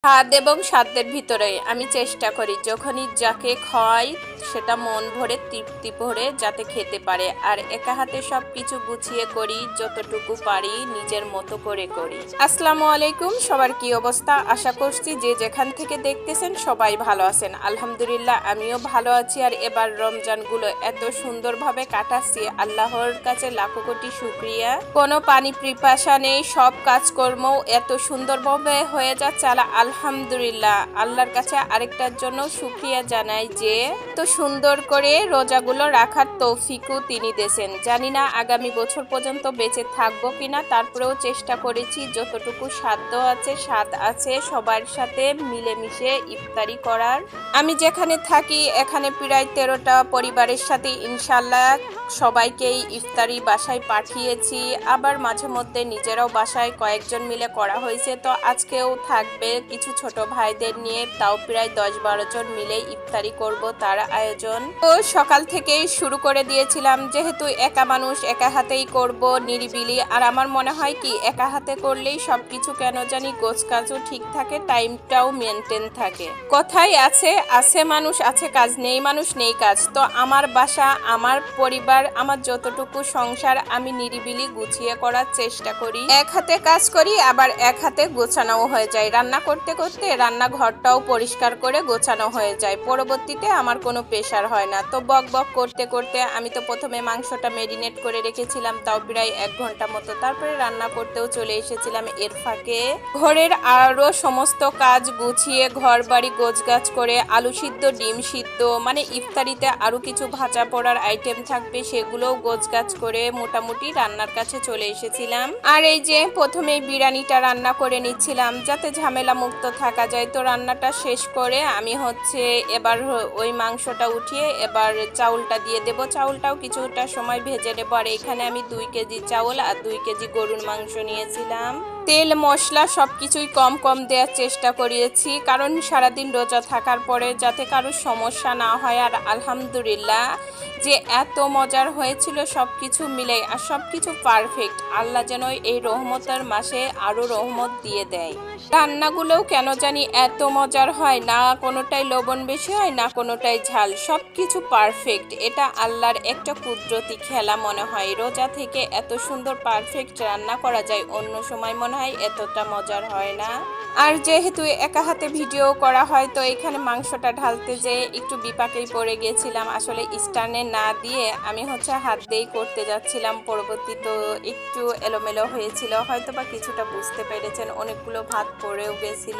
স্বাদ এবং সাধ্যের ভিতরে আমি চেষ্টা করি যখনই যাকে খাই সেটা মন ভরে তৃপ্তি ভরে যাতে খেতে পারে, আর একা হাতে সব কিছু গুছিয়ে করি যতটুকু পারি নিজের মতো করে করি। আসসালামু আলাইকুম, সবার কি অবস্থা? আশা করছি যে যেখান থেকে দেখতেছেন সবাই ভালো আছেন। আলহামদুলিল্লাহ আমিও ভালো আছি। আর এবার রমজানগুলো এত সুন্দরভাবে কাটাচ্ছি, আল্লাহর কাছে লাখো কোটি শুকরিয়া। কোনো পানি পিপাসা নেই, সব কাজকর্ম এত সুন্দরভাবে হয়ে যাচ্ছে। আলহামদুলিল্লাহ আল্লাহর কাছে আরেকটার জন্য শুকরিয়া জানাই যে তো সুন্দর করে রোজাগুলো রাখার তৌফিকও তিনি দিয়েছেন। জানি না আগামী বছর পর্যন্ত বেঁচে থাকবো কিনা, তারপরেও চেষ্টা করেছি যতটুকু সাধ্য আছে স্বাদ আছে সবার সাথে মিলেমিশে ইফতারি করার। আমি যেখানে থাকি এখানে প্রায় 13টা পরিবারের সাথে ইনশাল্লাহ সবাইকেই ইফতারি বাসায় পাঠিয়েছি, আবার মাঝে মধ্যে নিজেরাও বাসায় কয়েকজন মিলে করা হয়েছে। তো আজকেও থাকবে কিছু ছোট ভাইদের নিয়ে, তাও প্রায় 10-12 জন মিলে ইফতারি করব তার আয়োজন। তো সকাল থেকেই শুরু করে দিয়েছিলাম, যেহেতু একা মানুষ একা হাতেই করব নিরিবিলি। আর আমার মনে হয় কি একা হাতে করলেই সবকিছু কেন জানি গোছকাজও ঠিক থাকে, টাইমটাও মেনটেন থাকে। কথাই আছে আছে মানুষ আছে কাজ, নেই মানুষ নেই কাজ। তো আমার বাসা আমার পরিবার আমার যতটুকু সংসার আমি নিরিবিলি গুছিয়ে করার চেষ্টা করি। এক হাতে কাজ করি আবার এক হাতে গোছানোও হয়ে যায়। রান্না করতে করতে রান্নাঘরটাও পরিষ্কার করে গোছানো হয়ে যায়, পরবর্তীতে আমার কোনো প্রেশার হয় না। তো বক বক করতে করতে আমি তো প্রথমে মাংসটা মেরিনেট করে রেখেছিলাম, তাও প্রায় 1 ঘন্টা মতো। তারপরে রান্না করতেও চলে এসেছিলাম। এর ফাঁকে ঘরের আরও সমস্ত কাজ গুছিয়ে ঘর বাড়ি গোছগাছ করে আলু সিদ্ধ ডিম সিদ্ধ মানে ইফতারিতে আরও কিছু ভাজা পোড়ার আইটেম থাকবে সেগুলোও গোছগাছ করে মোটামুটি রান্নার কাছে চলে এসেছিলাম। আর এই যে প্রথমেই বিরিয়ানিটা রান্না করে নিচ্ছিলাম যাতে ঝামেলা মুক্ত থাকা যায়। তো রান্নাটা শেষ করে আমি এবার ওই মাংসটা উঠিয়ে এবার চাউলটা দিয়ে দেব। চাউলটাও কিছুটা সময় ভেজে নেব। আর এখানে আমি 2 কেজি চাউল আর 2 কেজি গরুর মাংস নিয়েছিলাম। তেল মশলা সব কিছুই কম কম দেওয়ার চেষ্টা করিয়েছি, কারণ সারাদিন রোজা থাকার পরে যাতে কারোর সমস্যা না হয়। আর আলহামদুলিল্লাহ যে এত মজার হয়েছিল সব কিছু মিলে, আর সব কিছু পারফেক্ট। আল্লাহ যেন এই রহমতের মাসে আরও রহমত দিয়ে দেয়। রান্নাগুলোও কেন জানি এত মজার হয়, না কোনোটাই লবণ বেশি হয় না কোনোটাই ঝাল, সব কিছু পারফেক্ট। এটা আল্লাহর একটা কুদরতি খেলা মনে হয়। রোজা থেকে এত সুন্দর পারফেক্ট রান্না করা যায়, অন্য সময় মনে হয় এতটা মজার হয় না। আর যেহেতু একা হাতে ভিডিও করা হয় তো এখানে মাংসটা ঢালতে যেয়ে একটু বিপাকেই পড়ে গিয়েছিলাম। আসলে স্ট্যান্ডে না দিয়ে আমি হাত দিয়েই করতে যাচ্ছিলাম, পরবর্তী তো একটু এলোমেলো হয়েছিল, হয়তো বা কিছুটা বুঝতে পেরেছেন। অনেকগুলো ভাত পড়েও গেছিল।